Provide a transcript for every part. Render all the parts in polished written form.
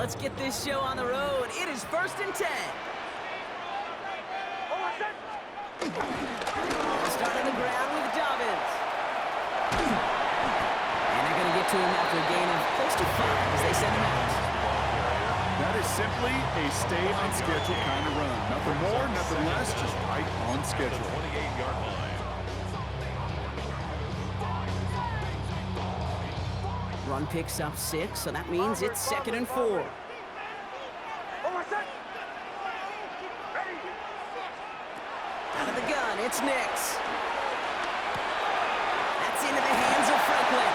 let's get this show on the road. It is 1st and 10. Start on the ground with Dobbins. And they're going to get to him after a gain of close to 5 as they send him out. That is simply a stay-on-schedule kind of run. Nothing more, nothing less, just right on schedule. 28-yard line. Run picks up 6, so that means it's 2nd and 4. Out of the gun, it's Nix. That's into the hands of Franklin.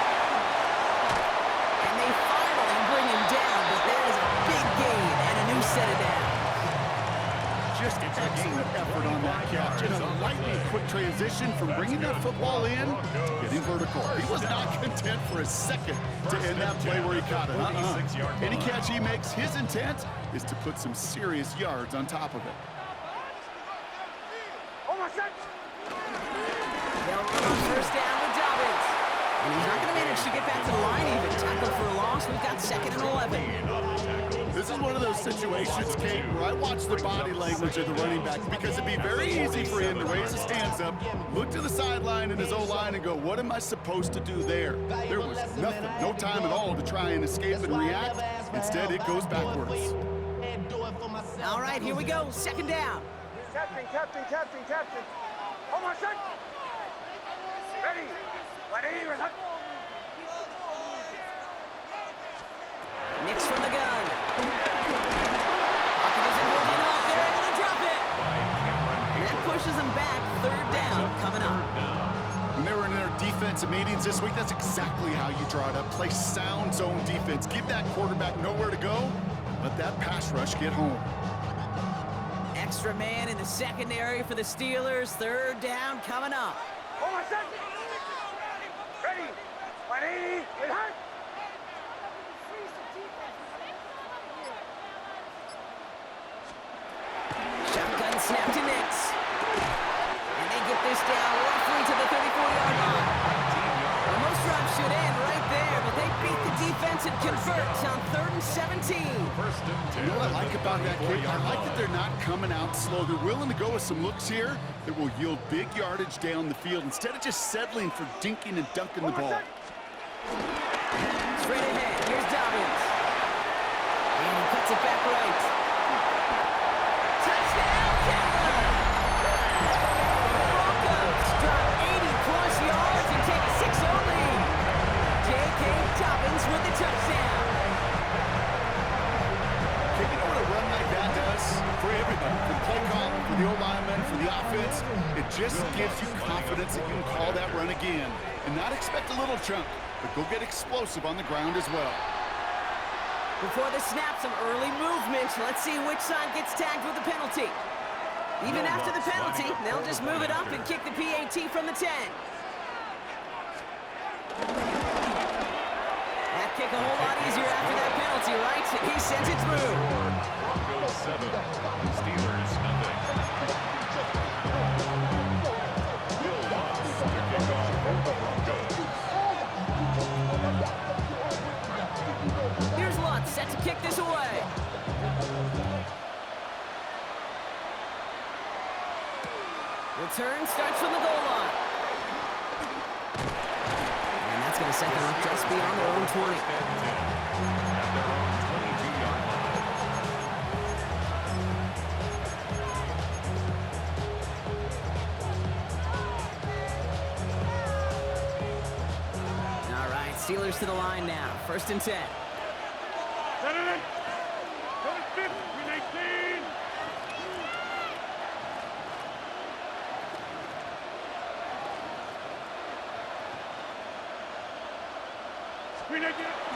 And they finally bring him down, but that is a big gain and a new set of downs. Just excellent effort on that catch. And a lightning quick transition from bringing that football in to getting vertical. He was not content for a second to end that play where he caught it. Any catch he makes, his intent is to put some serious yards on top of it. They'll run on 1st down with Dobbins. And he's not going to manage to get back to the line even. Tackle for a loss. We've got 2nd and 11. This is one of those situations, Kate, where I watch the body language of the running back because it'd be very easy for him to raise his hands up, look to the sideline in his O-line and go, what am I supposed to do there? There was nothing, no time at all to try and escape and react. Instead, it goes backwards. All right, here we go. 2nd down. Captain. Hold on, set. Ready. Nix from the gun. Pocket isn't holding up. They're able to drop it. And that pushes them back. 3rd down coming up. When they were in their defensive meetings this week, that's exactly how you draw it up. Play sound zone defense. Give that quarterback nowhere to go. Let that pass rush get home. Extra man in the secondary for the Steelers. 3rd down coming up. Hold on, set. Ready. 180. Get hard. Shotgun snap to Nix. And they get this down roughly to the 34-yard line. Well, most drives should end right there, but they beat the defense and convert on 3rd and 17. You know what I like about that, kid? I like that they're not coming out slow. They're willing to go with some looks here that will yield big yardage down the field instead of just settling for dinking and dunking the ball. Straight ahead, here's Dobbins. And he cuts it back right. Touchdown, Denver! The Broncos drop 80-plus yards and take a 6-0 lead. J.K. Dobbins with the touchdown. You know what a run like that does for everybody? For the play call, for the O-lineman, for the offense, it just gives you confidence that you can call that run again and not expect a little chunk, but go get explosive on the ground as well. Before the snap, some early movement. Let's see which side gets tagged with the penalty. Even after the penalty, they'll just move it up and kick the PAT from the 10. That kick a whole lot easier after that penalty, right? He sends it through. Broncos 7, Steelers nothing. Will Lutz to kick off for the Broncos. Here's Lutz set to kick this away. Return starts from the goal line. And that's going to set them up just beyond their own 20. At their own 22-yard line. All right, Steelers to the line now. 1st and 10. Set it in. Go to 5th. 319.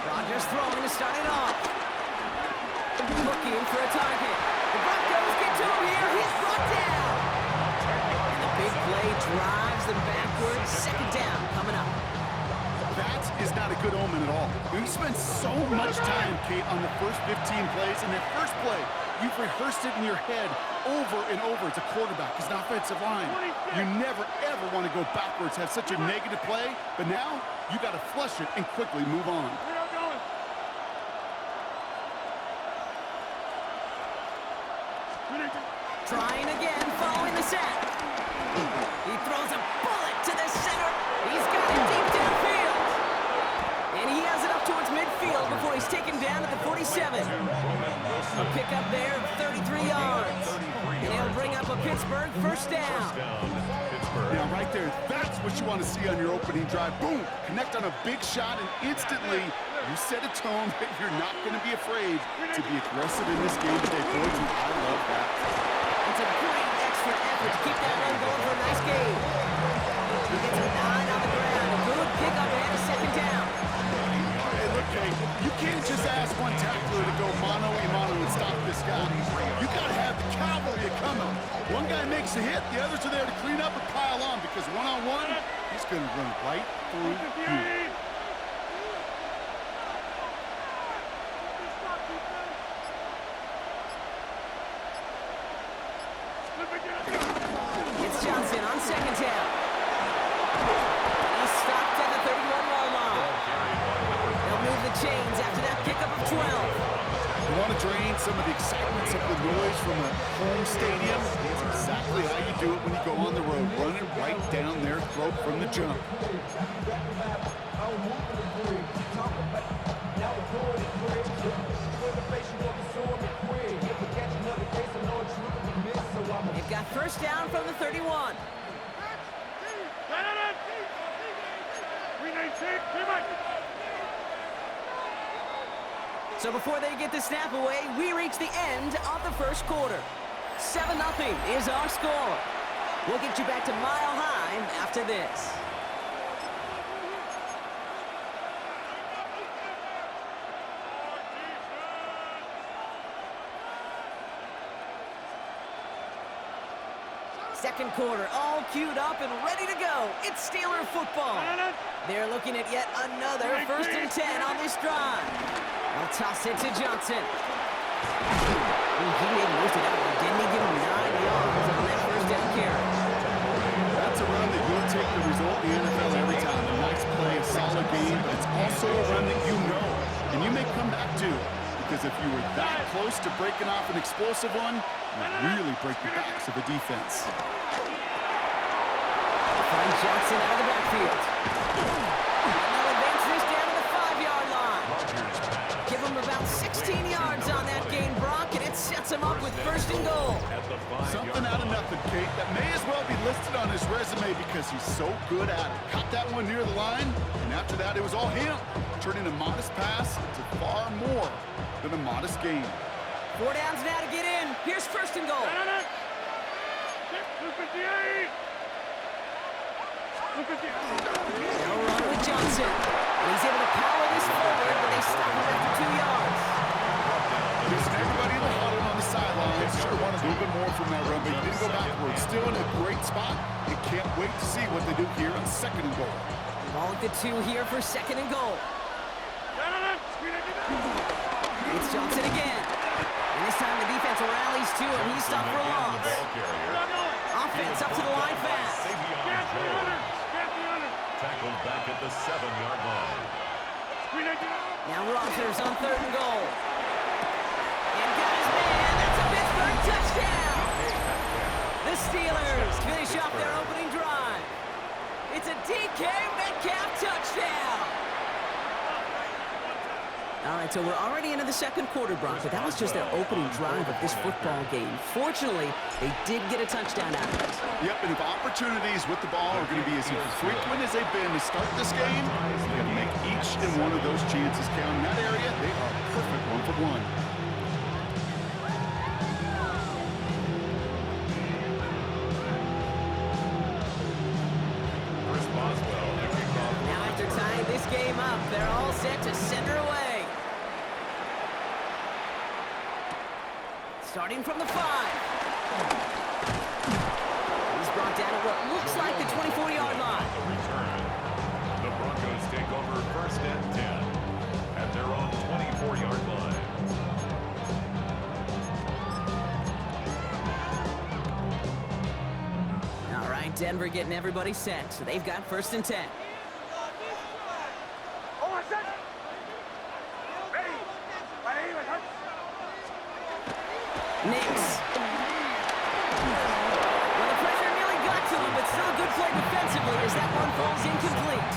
Rodgers throwing to start it off. Looking for a target. The Broncos get to him here. He's brought down. And the big play drives them backwards. 2nd down coming up. That is not a good omen at all. You spend so much time, Kate, on the first 15 plays, and that first play, you've rehearsed it in your head over and over as a quarterback, as an offensive line. You never, ever want to go backwards, have such a negative play, but now you got to flush it and quickly move on. Trying again, following the sack. He throws a bullet to the center. He's got it deep downfield. And he has it up towards midfield before he's taken down at the 47. A pickup there of 33 yards. And he'll bring up a Pittsburgh first down. Now, right there, that's what you want to see on your opening drive. Boom! Connect on a big shot, and instantly you set a tone that you're not going to be afraid to be aggressive in this game today. Boys, I love that. It's a great extra effort to keep that run going for a nice game. He gets a 9 on the ground. A good pickup and a second down. Hey, look, Kate, you can't just ask one tackler to go mano-a-mano and stop this guy. You got to have the cavalry coming. One guy makes a hit, the others are there to clean up and pile on, because one-on-one, he's going to run right through you. It's Johnson on second down. He's stopped at the 31-yard line. They'll move the chains after that pickup of 12. You want to drain some of the excitement, some of the noise from a home stadium? It's exactly how you do it when you go on the road. Run it right down their throat from the jump. They've got first down from the 31. So before they get the snap away, we reach the end of the first quarter. 7-0 is our score. We'll get you back to Mile High after this. Second quarter, all queued up and ready to go. It's Steeler football. They're looking at yet another 1st and 10 on this drive. They'll toss it to Johnson. He made most of that one, didn't he? Give him 9 yards on that first down carry. That's a run that you'll take the result in the NFL every time. A nice play, a solid game, but it's also a run that you know, and you may come back to. Because if you were that close to breaking off an explosive one, you really break the backs of the defense. Find Johnson out of the backfield. And they'll advance this down to the 5-yard line. Give him about 16 yards on that gain, Brock, and it sets him up with 1st and goal. Something out of nothing, Kate. That may as well be listed on his resume because he's so good at it. Caught that one near the line, and after that, it was all him. Turning a modest pass into far more than a modest game. 4 downs now to get in. Here's 1st and goal. They'll run with Johnson. And he's able to power this forward, but they stop him after 2 yards. Just everybody in the huddle on the sidelines. Sure wanted a little bit more from that run, but he didn't go backwards. Still in a great spot. You can't wait to see what they do here on 2nd and goal. Ball at the 2 here for 2nd and goal. It's Johnson again. And this time the defense rallies to him. He's stopped for loss. Offense up to the line fast. Tackled back at the 7-yard line. Now Rodgers on 3rd and goal. And got his man. That's a Pittsburgh touchdown. The Steelers finish off their opening drive. It's a DK Metcalf touchdown. All right, so we're already into the 2nd quarter, Brock, but that was just their opening drive of this football game. Fortunately, they did get a touchdown out of it. Yep, and if opportunities with the ball are going to be as frequent as they've been to start this game, you got to make each and one of those chances count. In that area, they are perfect 1-for-1. Now after tying this game up, they're all set to send her away. Starting from the 5. He's brought down at what looks like the 24-yard line. The return. The Broncos take over 1st and 10 at their own 24-yard line. All right, Denver getting everybody set. So they've got 1st and 10. Nix. that one falls incomplete.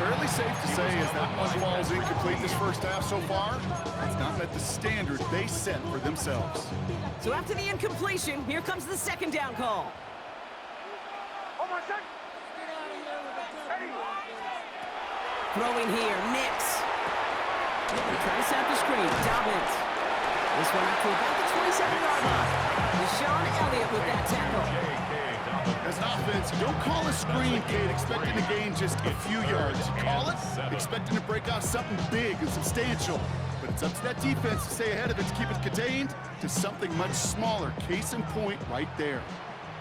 Fairly safe to say as that one falls incomplete this first half so far, it's not met the standard they set for themselves. So after the incompletion, here comes the second down call. Throwing here, Nix. Trying to set up the screen, Dobbins. This one up to about the 27-yard line. Deshaun Elliott with that tackle. As an offense, you don't call a screen, Kate, expecting to gain just a few yards. You call it expecting to break off something big and substantial. But it's up to that defense to stay ahead of it, to keep it contained to something much smaller. Case in point right there.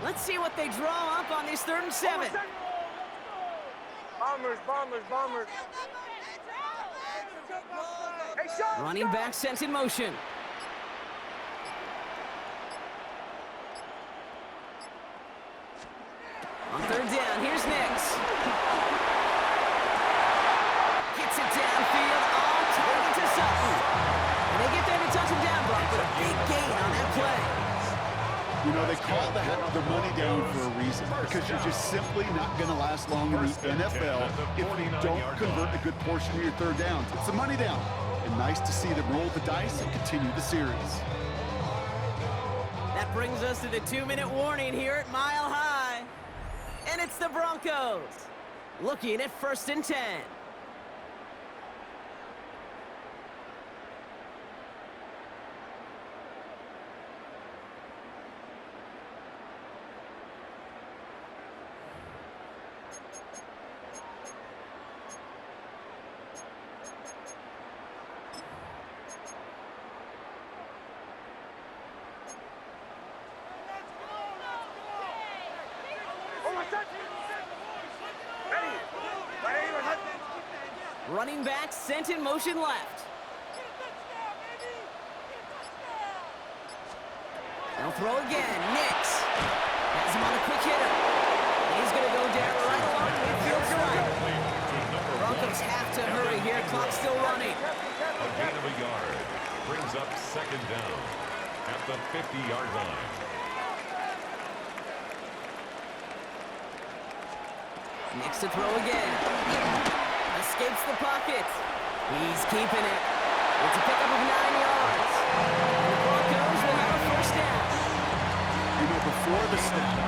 Let's see what they draw up on this 3rd and 7. Bombers. Running back sent in motion. On 3rd down, here's Nix. Gets it downfield, all target to Sutton. And they get there to touch him down, Brock, but a big gain on that play. You know, they call the money down for a reason, because you're just simply not going to last long in the NFL if you don't convert a good portion of your 3rd downs. It's the money down. And nice to see them roll the dice and continue the series. That brings us to the 2-minute warning here at Mile High. And it's the Broncos, looking at 1st and 10. Running back sent in motion left. They'll throw again. Nix has him on a quick hitter. He's going to go down right along midfield's right. Broncos have to hurry here. Clock's still running. A gain of a yard brings up 2nd down at the 50-yard line. Nix to throw again. Escapes the pocket. He's keeping it. It's a pickup of 9 yards. The Broncos will have a 1st down. You know, before the snap,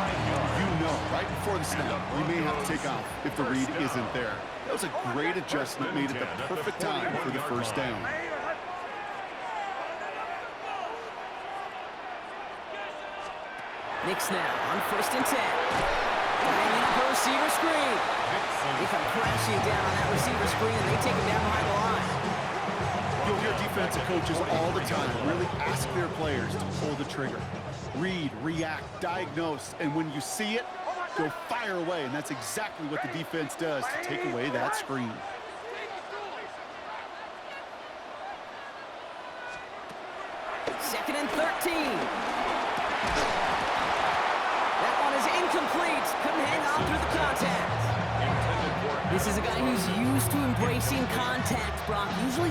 right before the snap, you may have to take off if the read isn't there. That was a great adjustment made at the perfect time for the 1st down. Nix now on 1st and 10. Bringing up a receiver screen. They come crashing down on that receiver screen, and they take him down behind the line. You'll hear defensive coaches all the time really ask their players to pull the trigger. Read, react, diagnose, and when you see it, go fire away, and that's exactly what the defense does to take away that screen. Second and 13. That one is incomplete. Couldn't hang on through the contact. This is a guy who's used to embracing contact, Brock. Usually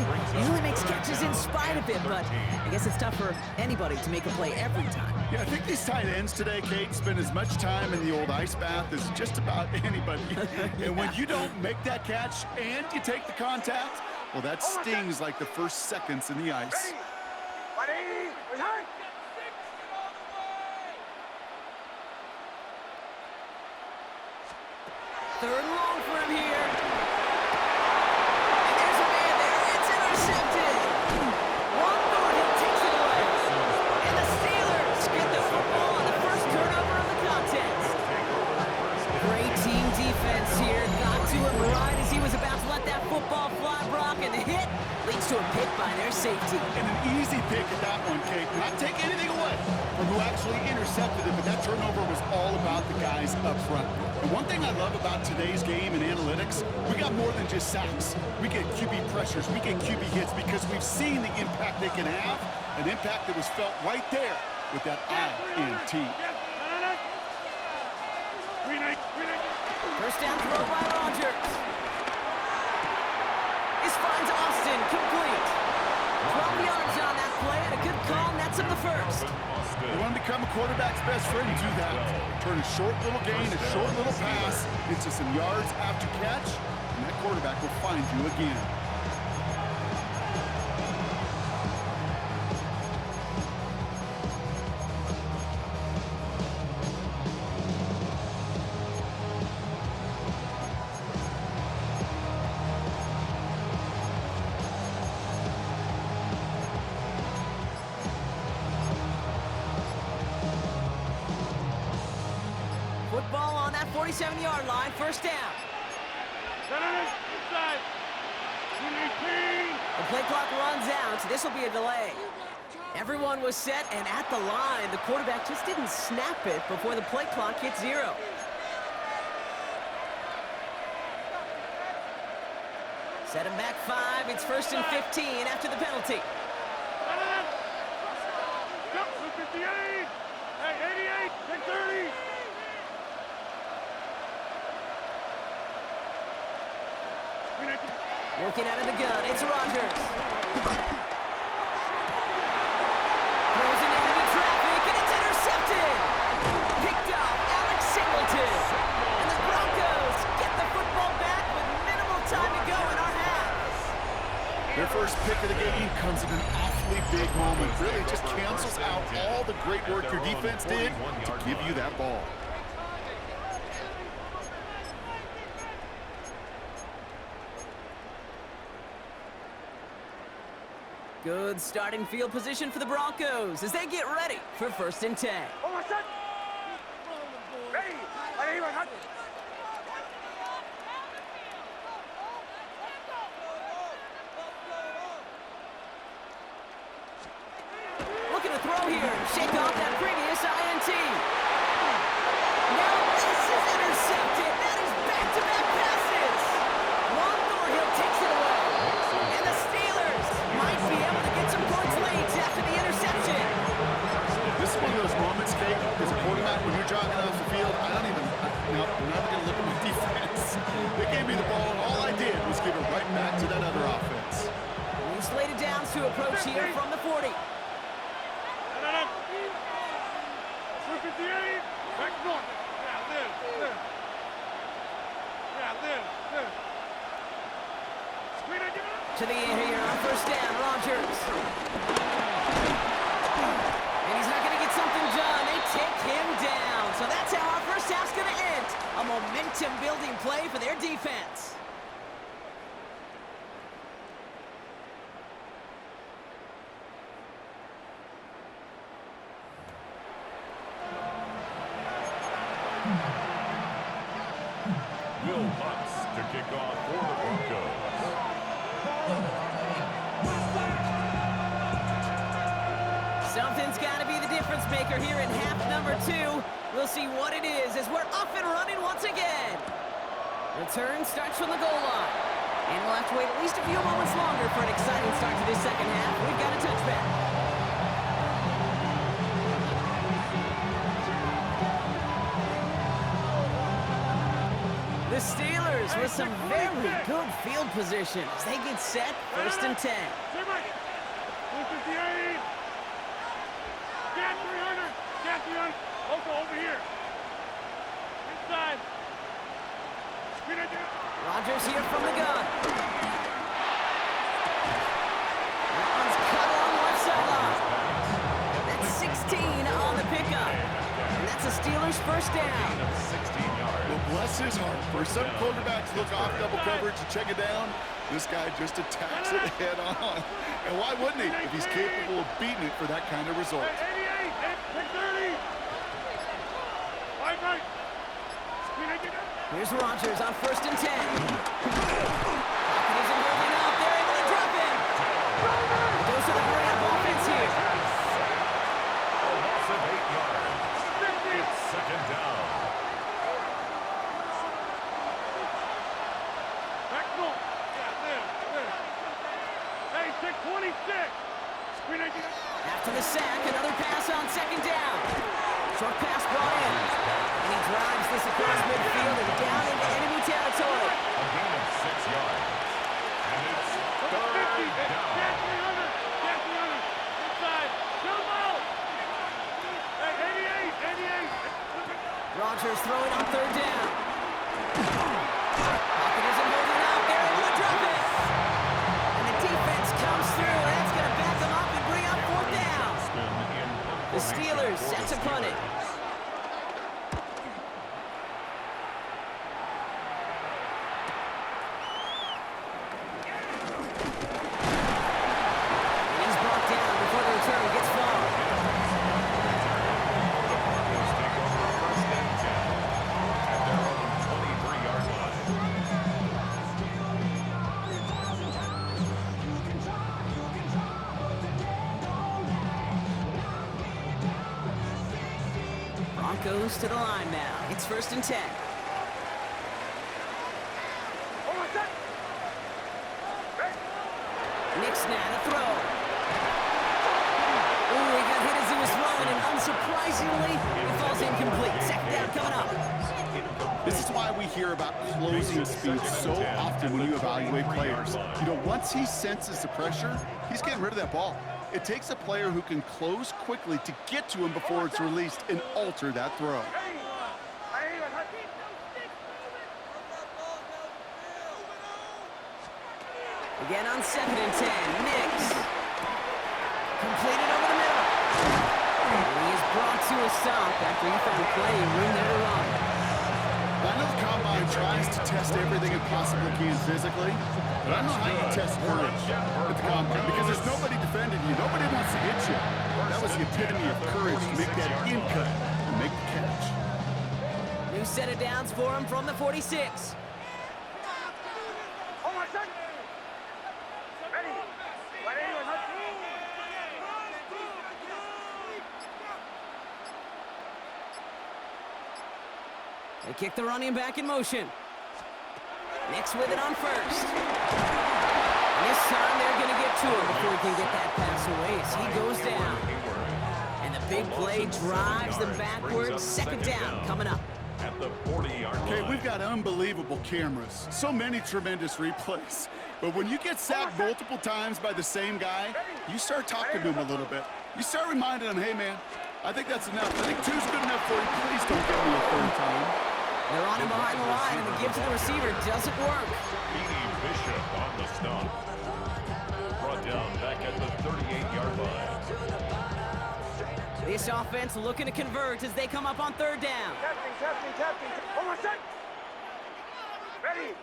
makes catches in spite of it, but I guess it's tough for anybody to make a play every time. Yeah, I think these tight ends today, Kate, spend as much time in the old ice bath as just about anybody. And when you don't make that catch and you take the contact, well, that stings like the first seconds in the ice. Third and long for him here. And there's a man there. It's intercepted. One more, he takes it away. And the Steelers get the football on the first turnover of the contest. Great team defense here. Got to him right as he was about to let that football fly, Brock. And the hit leads to a pick by their safety. And an easy pick at that one, Kate. Not take anything away from who actually intercepted it, but that turnover was all about the guys up front. And one thing I love about today's game and analytics, we got more than just sacks. We get QB pressures, we get QB hits because we've seen the impact they can have, an impact that was felt right there with that INT. First down throw by Rodgers. This finds Austin complete. 12 yards on that play and a good call, nets him the first. understood. You want to become a quarterback's best friend, do that. Turn a short little gain, a short little pass into some yards after catch, and that quarterback will find you again. Football on that 47-yard line, first down. Inside. 219. The play clock runs out, so this will be a delay. Everyone was set, and at the line, the quarterback just didn't snap it before the play clock hit 0. Set him back 5. It's first and 15 after the penalty. 58. Hey, 88. 630. Working out of the gun, it's Rodgers. Throws it into traffic, and it's intercepted. Picked off Alex Singleton. And the Broncos get the football back with minimal time to go in our half. Their first pick of the game comes at an awfully big moment. Really just cancels out all the great work your defense did to give you that ball. Good starting field position for the Broncos as they get ready for first and 10. Looking to throw here. Shake off that previous INT. Now this is intercepted. That is back-to-back passes. Juan Thornhill takes it away. And the Steelers might be able to get some points late after the interception. This is one of those moments, Kate, as a quarterback, when you're jogging off the field, I'm not going to look at my defense. They gave me the ball, and all I did was give it right back to that other offense. We slated down to approach here from the 40. 58. Back north. Yeah, live. Yeah, live. Screen it, give it up. To the air here on first down, Rodgers. And he's not going to get something done. They take him down. So that's how our first half's going to end. A momentum-building play for their defense. Will Lutz to kick off for the Broncos. Something's got to be the difference maker here in half number 2. We'll see what it is as we're up and running once again. Return starts from the goal line. And we'll have to wait at least a few moments longer for an exciting start to this second half. We've got a touchback. The Steelers with some very good field position as they get set first and 10. 158. Cat 300. Cat 300. Also over here. Inside. Screen it down. Rodgers here from the gun. That one's cut along left sideline. That's 16 on the pickup. And that's a Steelers first down. 16 yards. Well, bless his heart. For some quarterbacks look off double coverage and check it down, this guy just attacks it head on. And why wouldn't he if he's capable of beating it for that kind of result? 88. 630. Right. Screen it down. Here's Rodgers on first and 10. Pocket isn't holding up. They're able to drop him. Goes to the hurry-up offense here. A loss of 8 yards. It's second down. Back full. Yeah, there. Hey, 626. Screen it down. After the sack, another pass on second down. Short pass brought in. And he drives this across midfield and down into enemy territory. A gain of 6 yards. And it's third down. Cat 300. Inside. Jump out. Rodgers throwing on third down. Pocket isn't holding up. They're able to drop it. And the defense comes through. That's going to back them up and bring up fourth down. The Steelers set to punt it. Goes to the line now. It's 1st and 10. Nick's now to throw. Ooh, he got hit as he was throwing, and unsurprisingly, it falls incomplete. Second down coming up. This is why we hear about closing speed so often when you evaluate players. You know, once he senses the pressure, he's getting rid of that ball. It takes a player who can close quickly to get to him before it's released and alter that throw. Again on 2nd and 10. Nix. Completed over the middle. And he is brought to a stop after he found plenty of room there to run. I know the Combine tries to test everything it possibly can physically, but I don't know how you test courage at the Combine because there's nobody defending you. Nobody wants to hit you. That was the epitome of courage to make that in cut and make the catch. New set of downs for him from the 46. They kick the running back in motion. Nix with it on 1st. And this time they're going to get to him before he can get that pass away as he goes down. And the big play drives them backwards. 2nd down coming up. At the 40-yard line. Okay, we've got unbelievable cameras. So many tremendous replays. But when you get sacked multiple times by the same guy, you start talking to him a little bit. You start reminding him, hey, man, I think that's enough. I think 2's good enough for you. Please don't get me a 3rd time. They're on him behind the line, and the give to the receiver doesn't work. Bishop on the stop. Brought down back at the 38-yard line. This offense looking to convert as they come up on 3rd down. Testing. Hold on a sec. Ready.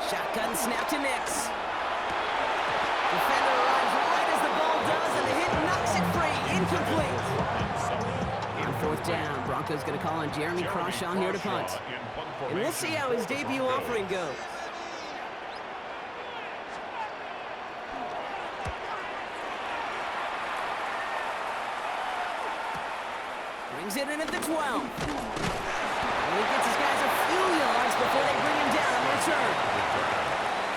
Shotgun snap to Nix. Defender arrives right as the ball does, and the hit knocks it free. Incomplete. On 4th down, Broncos going to call on Jeremy Crawshaw here to punt. And we'll see how his debut offering goes. Brings it in at the 12. And he gets his guys a few yards before they bring him down on return.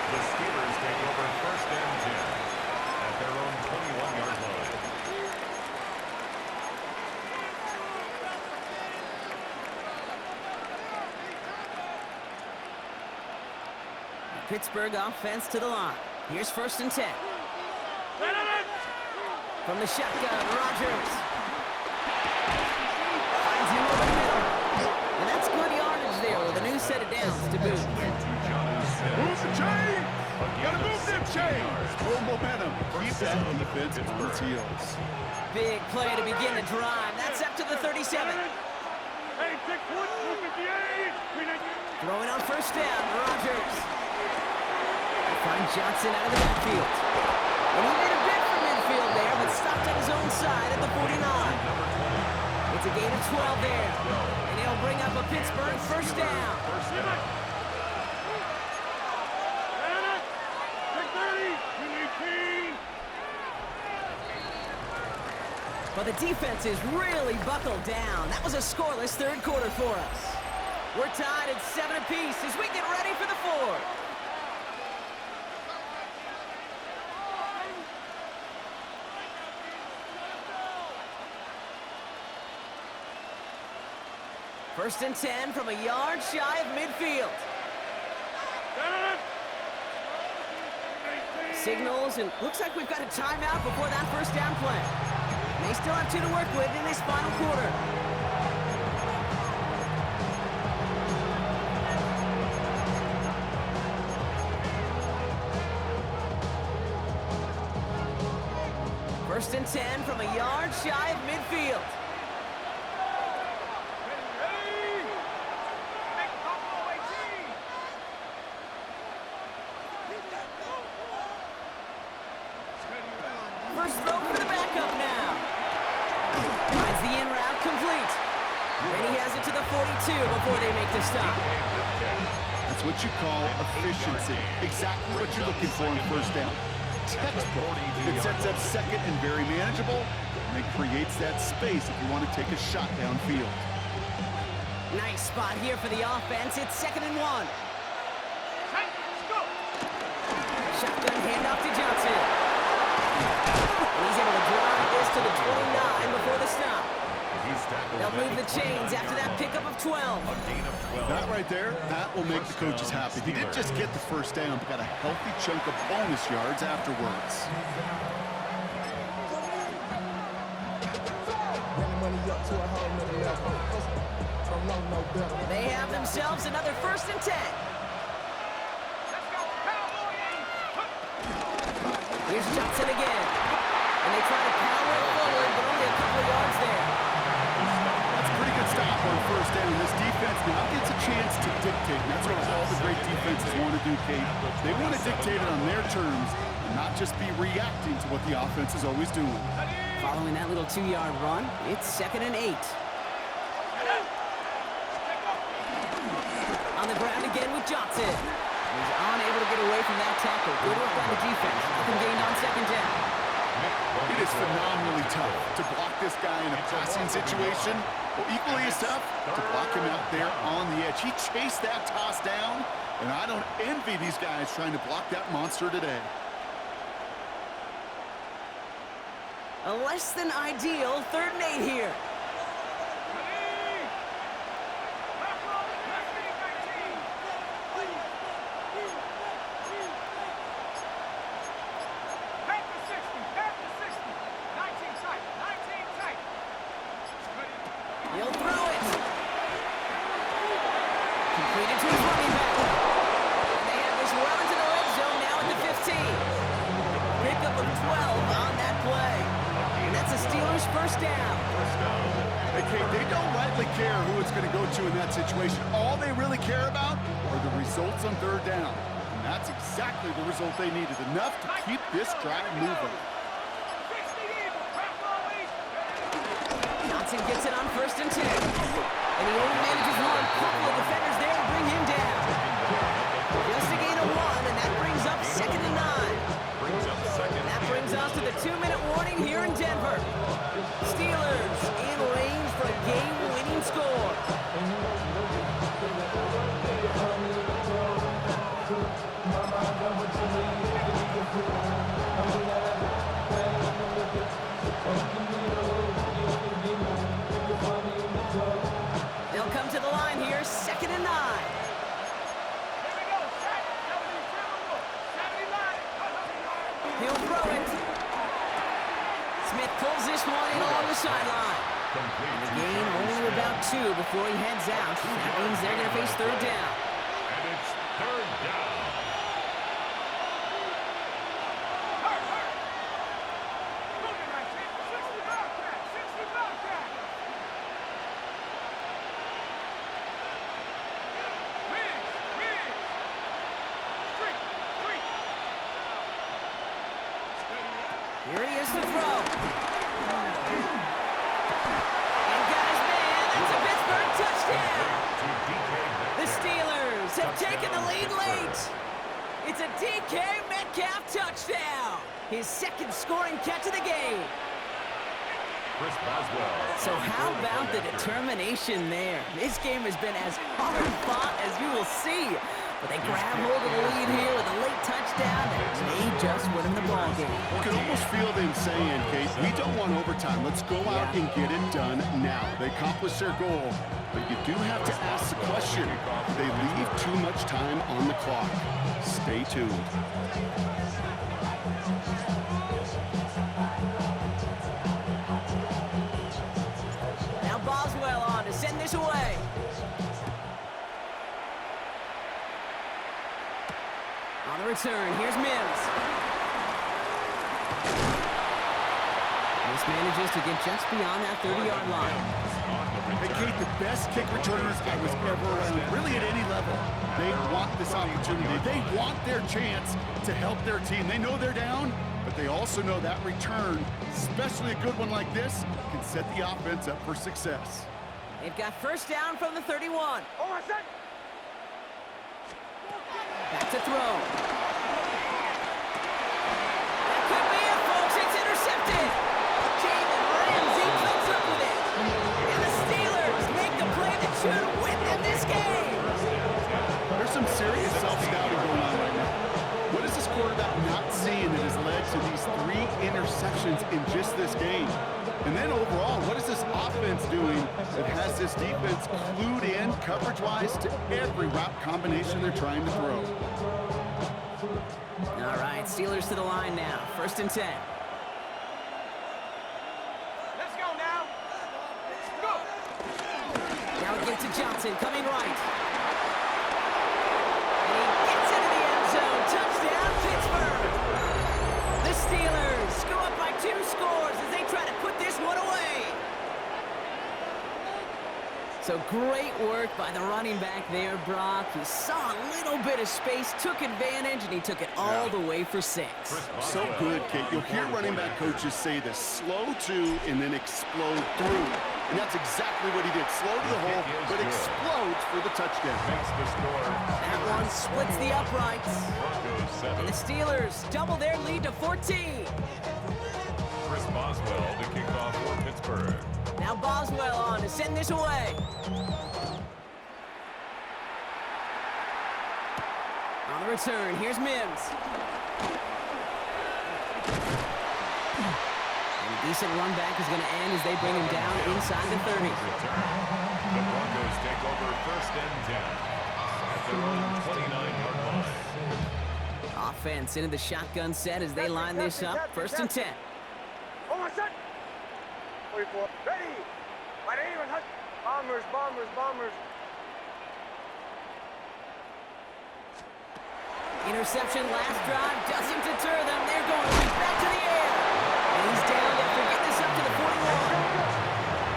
The Steelers take over 1st and 10 at their own 21-yard line. Pittsburgh offense to the line. Here's 1st and 10. From the shotgun, Rodgers. Finds him over the middle. And that's good yardage there with a new set of downs to boot. Move the chain! Gotta move them chains! Full momentum. Keep that defense on its heels. Big play to begin the drive. That's up to the 37. Hey, 6'1", 258. Throwing on 1st down, Rodgers. Finds Johnson out of the backfield. And he made a bid for midfield there, but stopped on his own side at the 49. It's a gain of 12 there. And he'll bring up a Pittsburgh 1st down. But the defense is really buckled down. That was a scoreless 3rd quarter for us. We're tied at 7 apiece as we get ready for the 4th. First and 10 from a yard shy of midfield. signals, and looks like we've got a timeout before that first down play. They still have 2 to work with in this final quarter. First and 10 from a yard shy of midfield. First throw for the backup now. Finds the in route complete. And he has it to the 42 before they make the stop. That's what you call efficiency. Exactly what you're looking for in first down. Textbook. It sets up second and very manageable, and it creates that space if you want to take a shot downfield. Nice spot here for the offense. It's 2nd and 1. Shotgun handoff to Johnson. And he's able to drive this to the 29 before the stop. They'll move the chains after that pickup of 12. That right there, that will make the coaches happy. He didn't just get the first down, but got a healthy chunk of bonus yards afterwards. They have themselves another 1st and 10. Here's Johnson again. And they try to power it forward, but only a couple of yards there. That's a pretty good stop on first down. This defense now gets a chance to dictate. And that's what all the great defenses want to do, Kate. They want to dictate it on their terms and not just be reacting to what the offense is always doing. Following that little 2-yard run, it's 2nd and 8. On the ground again with Johnson. He's unable to get away from that tackle. Good work by the defense. Nothing gained on 2nd down. It is phenomenally tough to block this guy in a passing situation. Well, equally as tough to block him out there on the edge. He chased that toss down, and I don't envy these guys trying to block that monster today. A less than ideal 3rd and 8 here. He'll throw it. Completed to his running back. And they have this well into the red zone now at the 15. Pickup of 12 on that play. And that's a Steelers 1st down. Hey, Kate, they don't rightly care who it's going to go to in that situation. All they really care about are the results on 3rd down. And that's exactly the result they needed. Enough to keep this drive moving. Johnson gets it on 1st and 10. And he only manages one. Couple of defenders there to bring him down. Just a gain of 1, and that brings up 2nd and 9. That brings us to the 2-minute warning here in Denver. Steelers in range for a game-winning score. They'll come to the line here, 2nd and 9. He'll throw it. Smith pulls this one in along the sideline. And the gain only about 2 before he heads out. That means they're going to face 3rd down. And it's 3rd down. Here he is to throw. And got his man. That's a Pittsburgh touchdown. The Steelers have taken the lead late. It's a DK Metcalf touchdown. His 2nd scoring catch of the game. So how about the determination there? This game has been as hard fought as you will see. But they grab hold of the lead here with a late touchdown that may just win them the ballgame. You can almost feel them saying, Kate, we don't want overtime. Let's go out and get it done now. They accomplished their goal, but you do have to ask the question, do they leave too much time on the clock? Stay tuned. Now Boswell on to send this away. On the return, here's Mims. Manages to get just beyond that 30-yard line. Hey, Kate, the best kick returners I was ever around, really at any level. They want this opportunity. They want their chance to help their team. They know they're down, but they also know that return, especially a good one like this, can set the offense up for success. They've got first down from the 31. Back to throw. That could be it, folks. It's intercepted. Should win in this game. There's some serious self-scouting going on right now. What is this quarterback not seeing that has led to these 3 interceptions in just this game? And then overall, what is this offense doing that has this defense clued in coverage-wise to every route combination they're trying to throw? All right, Steelers to the line now. 1st and 10. To Johnson, coming right. And he gets into the end zone. Touchdown, Pittsburgh. The Steelers go up by 2 scores as they try to put this one away. So great work by the running back there, Brock. He saw a little bit of space, took advantage, and he took it all the way for 6. So good, Kate. You'll hear running back coaches say this: slow to and then explode through. And that's exactly what he did. Slow to the hole, but explodes for the touchdown. That one splits the uprights. And the Steelers double their lead to 14. Chris Boswell to kick off for Pittsburgh. Now Boswell on to send this away. On the return, here's Mims. Decent run back is going to end as they bring him down inside the 30. The Broncos take over 1st and 10 at their own 29-yard line. Offense into the shotgun set as they line this up. 1st and 10. Almost set. 44. Ready. Right even. Bombers, bombers, bombers. Interception last drive doesn't deter them. They're going right back to the air. And he's down after getting this up to the 41.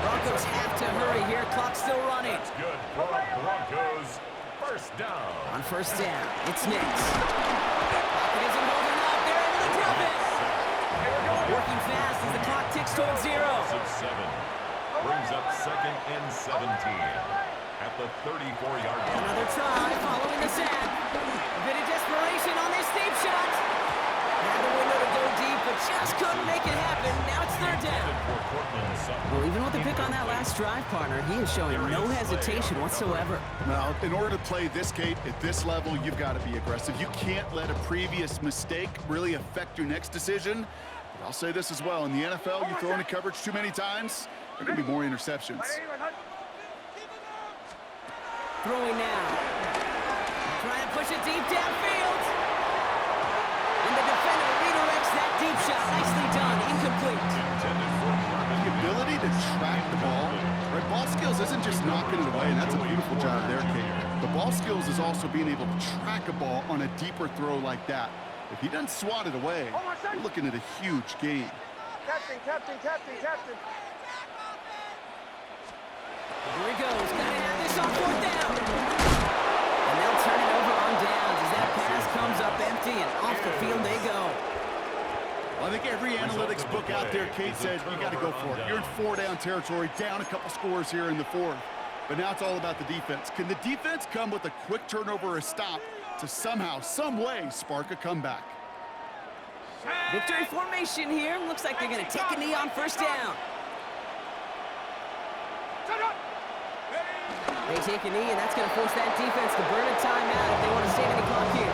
Broncos have to hurry here. Clock still running. That's good for Broncos. 1st down. On 1st down, it's Nicks. Pocket isn't holding up. They're able to drop it. Working fast as the clock ticks towards 0. 7 brings up 2nd and 17 at the 34-yard line. Another try following the sack. A bit of desperation on this deep shot. Had the window to go deep, but just couldn't make it happen. Now it's 3rd down. Well, even with the pick on that last drive, partner, he is showing no hesitation whatsoever. Now, in order to play this, Kate, at this level, you've got to be aggressive. You can't let a previous mistake really affect your next decision. But I'll say this as well. In the NFL, you throw into coverage too many times, there are going to be more interceptions. Throwing now. Trying to push it deep downfield. And the defender redirects that deep shot. Nicely done. Incomplete. The ability to track the ball, right? Ball skills isn't just knocking it away, and that's a beautiful job there, Kate. The ball skills is also being able to track a ball on a deeper throw like that. If he doesn't swat it away, we're looking at a huge gain. Captain, captain, captain, captain. Here he goes. Gotta have this on 4th down. And they'll turn it over on downs as that pass comes up empty and off the field they go. Well, I think every analytics book out there, Kate, said you got to go for it. You're in 4-down territory, down a couple scores here in the 4th. But now it's all about the defense. Can the defense come with a quick turnover or a stop to somehow, some way, spark a comeback? Victory formation here. Looks like they're going to take a knee on 1st down. They take a knee, and that's going to force that defense to burn a timeout if they want to save any clock here.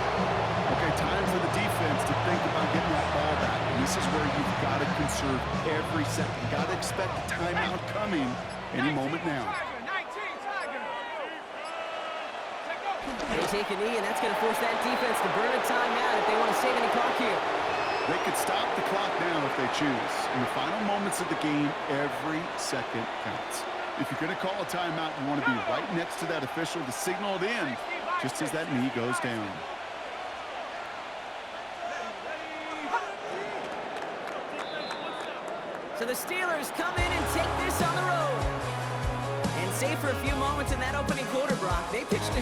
Okay, time for the defense to think about getting that ball back. And this is where you've got to conserve every second. Got to expect the timeout coming any moment now. They take a knee, and that's going to force that defense to burn a timeout if they want to save any clock here. They could stop the clock now if they choose. In the final moments of the game, every second counts. If you're going to call a timeout, you want to be right next to that official to signal it in just as that knee goes down. So the Steelers come in and take this on the road. And save for a few moments in that opening quarter, Brock, they pitched a